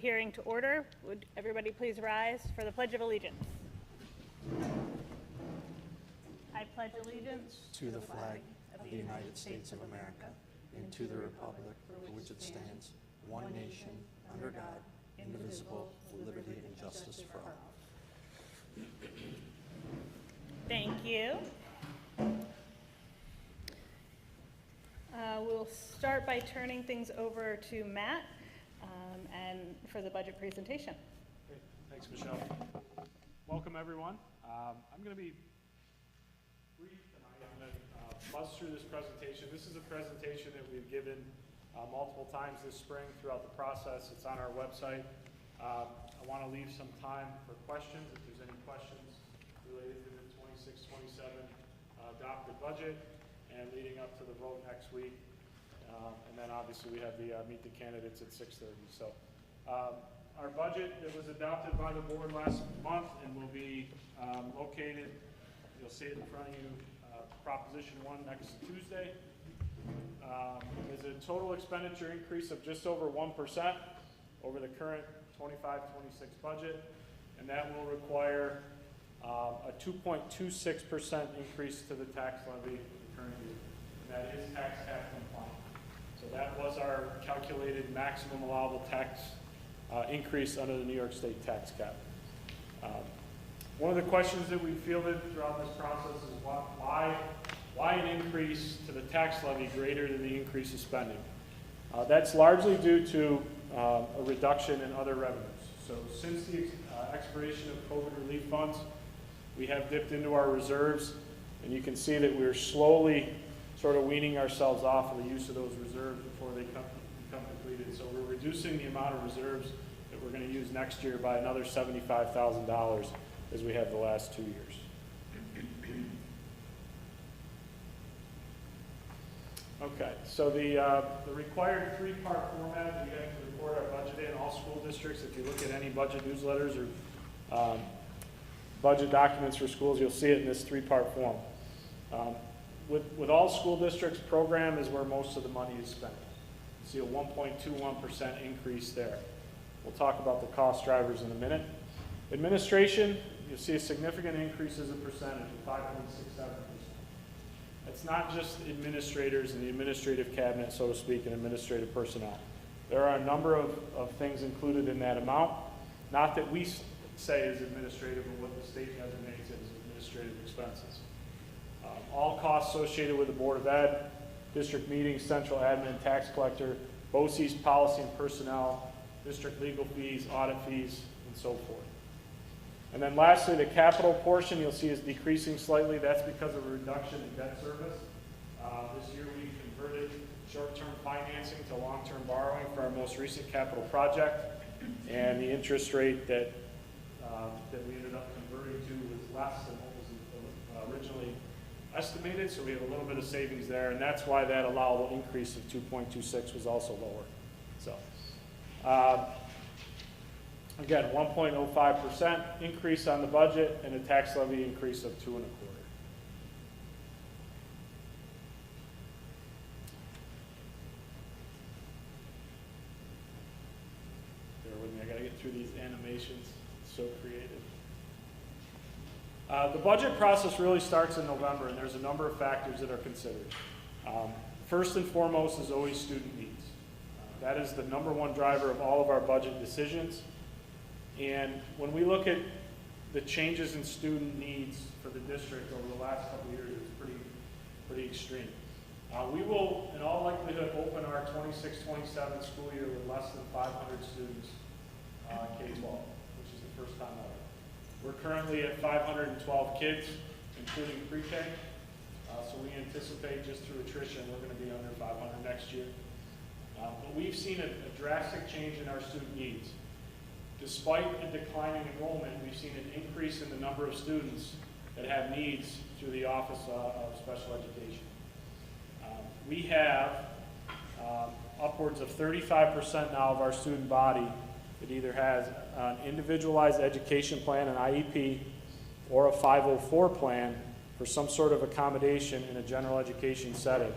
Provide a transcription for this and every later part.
hearing to order. Would everybody please rise for the Pledge of Allegiance? I pledge allegiance to the flag of the United States of America and to the republic for which it stands, one nation, under God, indivisible, with liberty and justice for all. Thank you. We'll start by turning things over to Matt and for the budget presentation. Great. Thanks, Michelle. Welcome, everyone. I'm going to be brief tonight. I'm going to buzz through this presentation. This is a presentation that we've given multiple times this spring throughout the process. It's on our website. I want to leave some time for questions, if there's any questions related to the 26-27 adopted budget and leading up to the vote next week. And then obviously we have the meet the candidates at 6:30. So our budget that was adopted by the board last month and will be located, you'll see it in front of you, Proposition 1 next Tuesday, is a total expenditure increase of just over 1% over the current 25-26 budget, and that will require a 2.26% increase to the tax levy for the current year, and that is tax cap compliant. So that was our calculated maximum allowable tax increase under the New York State tax cap. One of the questions that we fielded throughout this process is why an increase to the tax levy greater than the increase of spending? That's largely due to a reduction in other revenues. So since the expiration of COVID relief funds, we have dipped into our reserves, and you can see that we're slowly sort of weaning ourselves off of the use of those reserves before they become depleted. So we're reducing the amount of reserves that we're going to use next year by another $75,000 as we have the last 2 years. Okay, so the required three-part format we have to report our budget in all school districts. If you look at any budget newsletters or budget documents for schools, you'll see it in this three-part form. With all school districts, program is where most of the money is spent. You see a 1.21% increase there. We'll talk about the cost drivers in a minute. Administration, you'll see a significant increase as a percentage of 5.67%. It's not just administrators and the administrative cabinet, so to speak, and administrative personnel. There are a number of things included in that amount, not that we say is administrative, but what the state designates as administrative expenses. All costs associated with the Board of Ed, district meetings, central admin, tax collector, BOCES, policy and personnel, district legal fees, audit fees, and so forth. And then lastly, the capital portion you'll see is decreasing slightly. That's because of a reduction in debt service. This year we converted short-term financing to long-term borrowing for our most recent capital project, and the interest rate that we ended up converting to was less than what was originally estimated, so we have a little bit of savings there, and that's why that allowable increase of 2.26 was also lower. So again, 1.05% increase on the budget and a tax levy increase of 2.25%. Bear with me, I gotta get through these animations. It's so creative. The budget process really starts in November, and there's a number of factors that are considered. First and foremost is always student needs. That is the number one driver of all of our budget decisions. And when we look at the changes in student needs for the district over the last couple of years, it's pretty extreme. We will, in all likelihood, open our 26-27 school year with less than 500 students K-12, which is the first time ever. We're currently at 512 kids, including pre-K, so we anticipate just through attrition we're going to be under 500 next year. But we've seen a drastic change in our student needs. Despite a declining enrollment, we've seen an increase in the number of students that have needs through the Office of Special Education. We have upwards of 35% now of our student body that either has an individualized education plan, an IEP, or a 504 plan for some sort of accommodation in a general education setting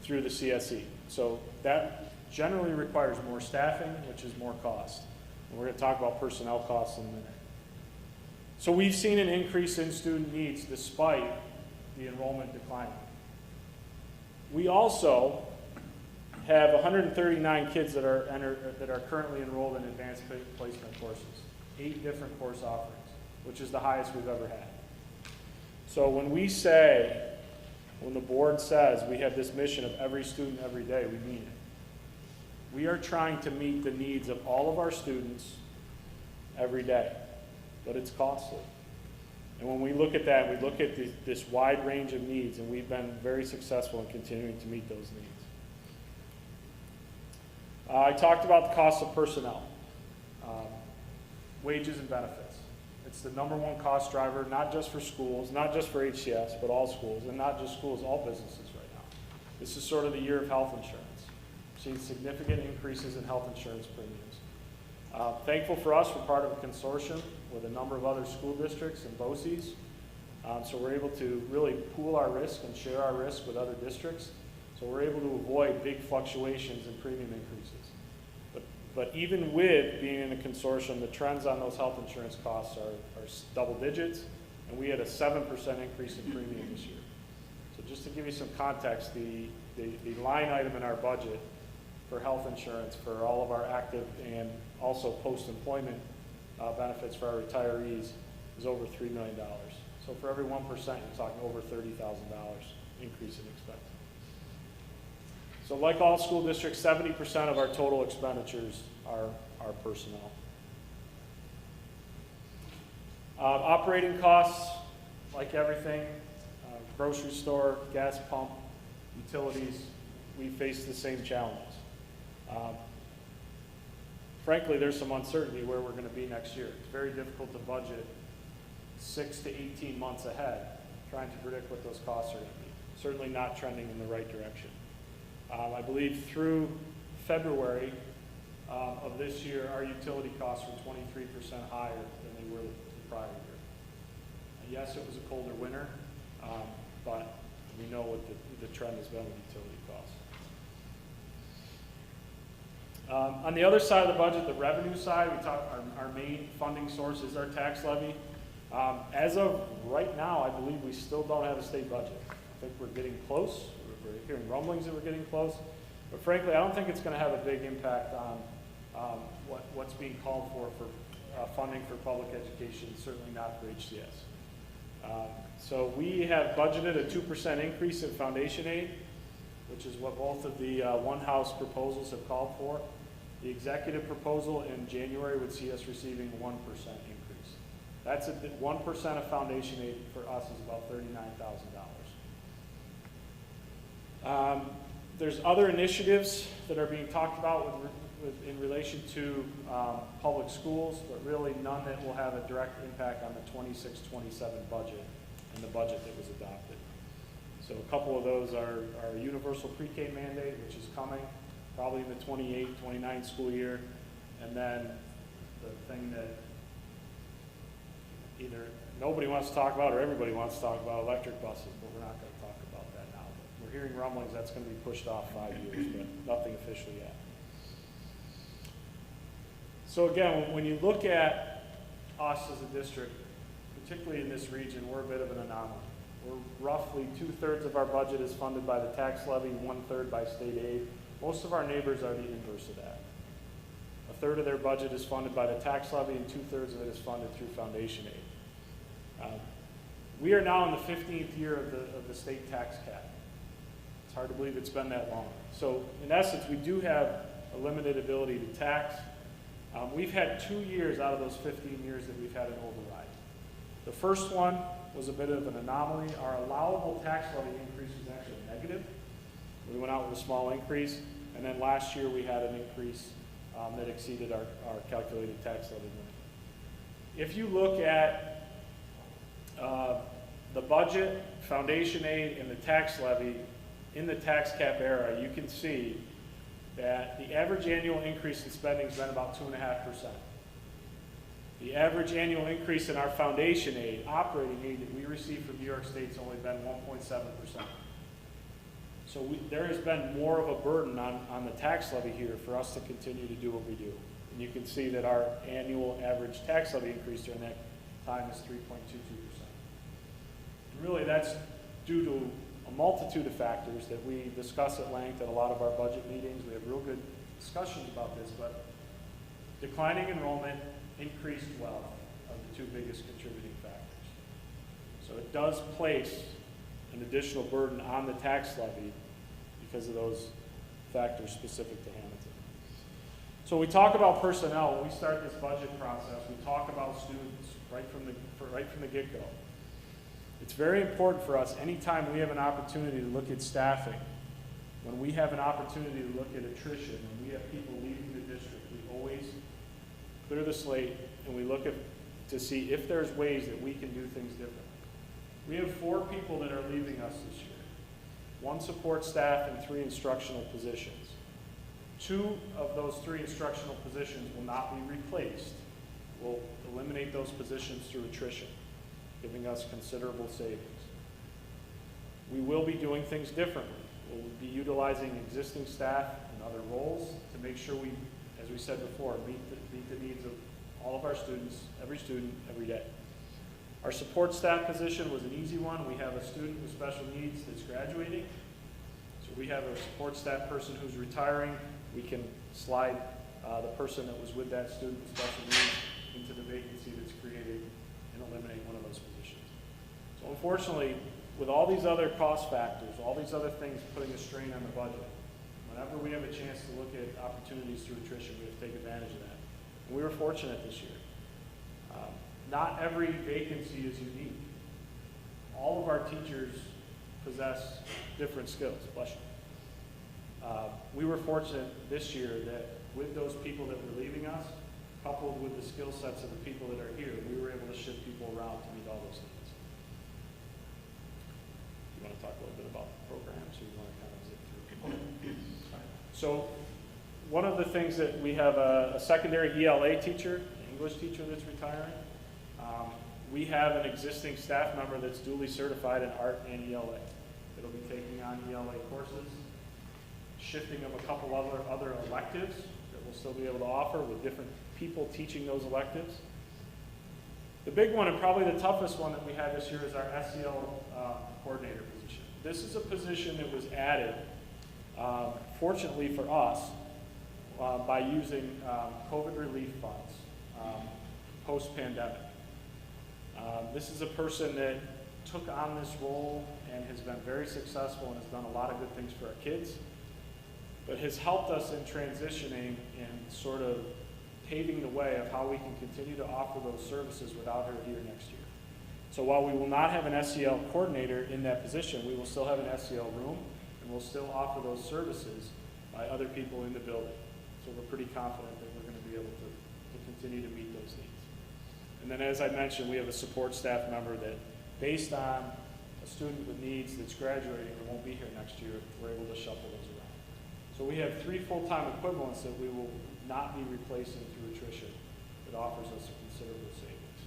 through the CSE. So that generally requires more staffing, which is more cost. And we're going to talk about personnel costs in a minute. So we've seen an increase in student needs despite the enrollment declining. We also have 139 kids that are currently enrolled in advanced placement courses, 8 different course offerings, which is the highest we've ever had. So when the board says we have this mission of every student every day, we mean it. We are trying to meet the needs of all of our students every day, but it's costly. And when we look at that, we look at this wide range of needs, and we've been very successful in continuing to meet those needs. I talked about the cost of personnel, wages and benefits. It's the #1 cost driver, not just for schools, not just for HCS, but all schools, and not just schools, all businesses right now. This is sort of the year of health insurance. We've seen significant increases in health insurance premiums. Thankful for us, we're part of a consortium with a number of other school districts and BOCES. So we're able to really pool our risk and share our risk with other districts. So we're able to avoid big fluctuations in premium increases. But even with being in a consortium, the trends on those health insurance costs are double digits, and we had a 7% increase in premium this year. So just to give you some context, the line item in our budget for health insurance for all of our active and also post-employment benefits for our retirees is over $3 million. So for every 1%, you're talking over $30,000 increase in expense. So like all school districts, 70% of our total expenditures are personnel. Operating costs, like everything, grocery store, gas pump, utilities, we face the same challenges. Frankly, there's some uncertainty where we're going to be next year. It's very difficult to budget 6 to 18 months ahead, trying to predict what those costs are going to be. Certainly not trending in the right direction. I believe through February of this year, our utility costs were 23% higher than they were the prior year. Yes, it was a colder winter, but we know what the trend has been with utility costs. On the other side of the budget, the revenue side, we talk our main funding source is our tax levy. As of right now, I believe we still don't have a state budget. I think we're getting close. We're hearing rumblings that we're getting close. But frankly, I don't think it's going to have a big impact on what's being called for funding for public education, certainly not for HCS. So we have budgeted a 2% increase in foundation aid, which is what both of the One House proposals have called for. The executive proposal in January would see us receiving 1% increase. That's 1% of foundation aid for us is about $39,000. There's other initiatives that are being talked about in relation to public schools, but really none that will have a direct impact on the 26-27 budget and the budget that was adopted. So a couple of those are our universal pre-K mandate, which is coming probably in the 28-29 school year, and then the thing that either nobody wants to talk about or everybody wants to talk about, electric buses, but we're not going to talk about that now. But we're hearing rumblings that's going to be pushed off 5 years, but nothing officially yet. So again, when you look at us as a district, particularly in this region, we're a bit of an anomaly. We're roughly 2/3 of our budget is funded by the tax levy, 1/3 by state aid. Most of our neighbors are the inverse of that. 1/3 of their budget is funded by the tax levy, and 2/3 of it is funded through foundation aid. We are now in the 15th year of the state tax cap. It's hard to believe it's been that long. So in essence, we do have a limited ability to tax. We've had 2 years out of those 15 years that we've had an override. The first one was a bit of an anomaly. Our allowable tax levy increase was actually negative. We went out with a small increase, and then last year we had an increase that exceeded our calculated tax levy limit. If you look at the budget, foundation aid, and the tax levy in the tax cap era, you can see that the average annual increase in spending has been about 2.5%. The average annual increase in our foundation aid, operating aid that we receive from New York State has only been 1.7%. So there has been more of a burden on the tax levy here for us to continue to do what we do. And you can see that our annual average tax levy increase during that time is 3.22%. And really that's due to a multitude of factors that we discuss at length at a lot of our budget meetings. We have real good discussions about this, but declining enrollment, increased wealth are the two biggest contributing factors. So it does place an additional burden on the tax levy because of those factors specific to Hamilton. So we talk about personnel. When we start this budget process, we talk about students right from the get-go. It's very important for us, anytime we have an opportunity to look at staffing, when we have an opportunity to look at attrition, when we have people leaving the district, we always clear the slate and we look at to see if there's ways that we can do things differently. We have 4 people that are leaving us this year. 1 support staff and 3 instructional positions. 2 of those 3 instructional positions will not be replaced. We'll eliminate those positions through attrition, giving us considerable savings. We will be doing things differently. We'll be utilizing existing staff in other roles to make sure we, as we said before, meet the needs of all of our students, every day. Our support staff position was an easy one. We have a student with special needs that's graduating. So we have a support staff person who's retiring. We can slide the person that was with that student with special needs into the vacancy that's created and eliminate one of those positions. So unfortunately, with all these other cost factors, all these other things putting a strain on the budget, whenever we have a chance to look at opportunities through attrition, we have to take advantage of that. And we were fortunate this year. Not every vacancy is unique. All of our teachers possess different skills. Bless you. We were fortunate this year that with those people that were leaving us, coupled with the skill sets of the people that are here, we were able to shift people around to meet all those needs. You want to talk a little bit about the programs, or you want to kind of zip through? So one of the things that we have a secondary ELA teacher, an English teacher that's retiring. We have an existing staff member that's duly certified in art and ELA. It'll be taking on ELA courses, shifting of a couple other electives that we'll still be able to offer with different people teaching those electives. The big one and probably the toughest one that we had this year is our SEL coordinator position. This is a position that was added, fortunately for us, by using COVID relief funds post-pandemic. This is a person that took on this role and has been very successful and has done a lot of good things for our kids, but has helped us in transitioning and sort of paving the way of how we can continue to offer those services without her here next year. So while we will not have an SEL coordinator in that position, we will still have an SEL room and we'll still offer those services by other people in the building. So we're pretty confident that we're going to be able to continue to meet those needs. And then as I mentioned, we have a support staff member that, based on a student with needs that's graduating and won't be here next year, we're able to shuffle those around. So we have 3 full-time equivalents that we will not be replacing through attrition that offers us a considerable savings.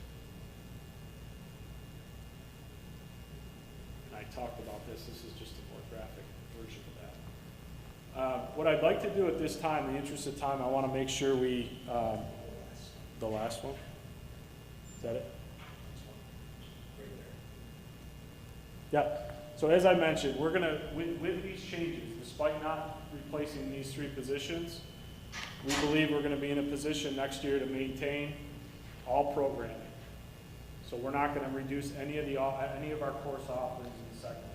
And I talked about this. This is just a more graphic version of that. What I'd like to do at this time, in the interest of time, I want to make sure we, the last one? Is that it? Yeah. So as I mentioned, we're going to, with these changes, despite not replacing these 3 positions, we believe we're going to be in a position next year to maintain all programming. So we're not going to reduce any of our course offerings in the secondary.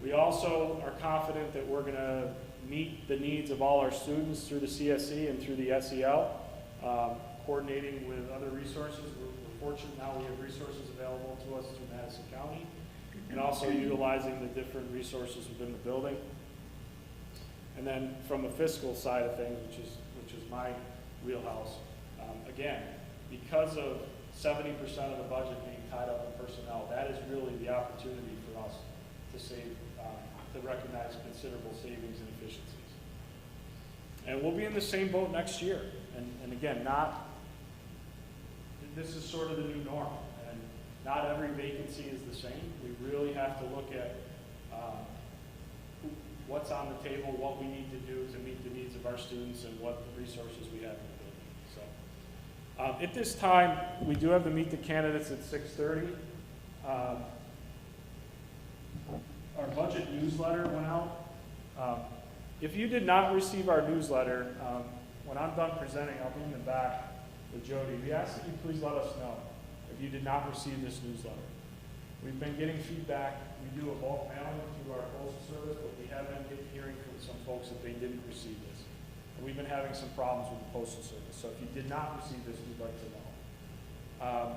We also are confident that we're going to meet the needs of all our students through the CSE and through the SEL, coordinating with other resources. We're fortunate now we have resources available to us through Madison County, and also utilizing the different resources within the building. And then from a fiscal side of things, which is my wheelhouse, again, because of 70% of the budget being tied up in personnel, that is really the opportunity for us to save, to recognize considerable savings and efficiencies. And we'll be in the same boat next year. And again, this is sort of the new norm. And not every vacancy is the same. We really have to look at what's on the table, what we need to do to meet the needs of our students, and what resources we have in the building. So, at this time, we do have to meet the candidates at 6:30. Our budget newsletter went out. If you did not receive our newsletter, when I'm done presenting, I'll be in the back with Jody. We ask that you please let us know if you did not receive this newsletter. We've been getting feedback. We do a bulk mailing through our postal service, but we have been hearing from some folks that they didn't receive this. And we've been having some problems with the postal service. So if you did not receive this, we'd like to know.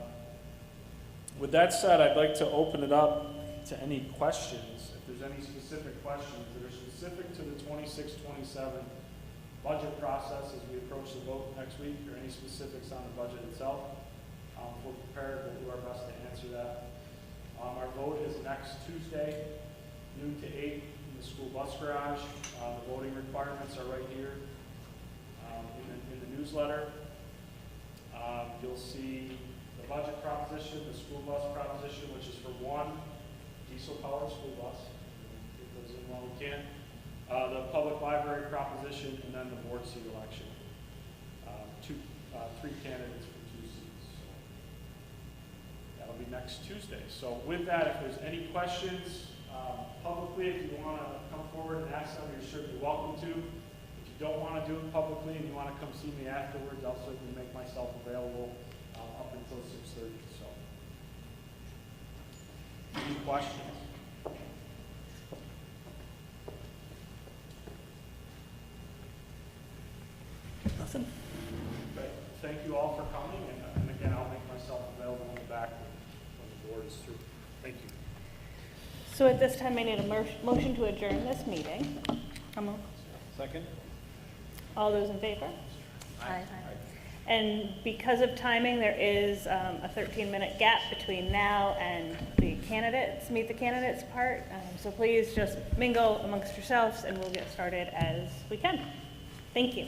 With that said, I'd like to open it up to any questions. If there's any specific questions that are specific to the 26-27 budget process as we approach the vote next week, or any specifics on the budget itself, if we're prepared, we'll do our best to answer that. Our vote is next Tuesday, noon to 8 in the school bus garage. The voting requirements are right here in the newsletter. You'll see the budget proposition, the school bus proposition, which is for one diesel-powered school bus. Get those in while we can. The public library proposition, and then the board seat election. Three candidates for 2 seats. So that'll be next Tuesday. So with that, if there's any questions publicly, if you want to come forward and ask them, you're certainly welcome to. If you don't want to do it publicly and you want to come see me afterwards, I'll certainly make myself available up until 6:30. So, any questions? Nothing? Great. Thank you all for coming, and again, I'll make myself available in the back when the board is through. Thank you. So at this time, I need a motion to adjourn this meeting. Second? All those in favor? Aye. And because of timing, there is a 13-minute gap between now and the candidates, meet the candidates part. So please just mingle amongst yourselves, and we'll get started as we can. Thank you.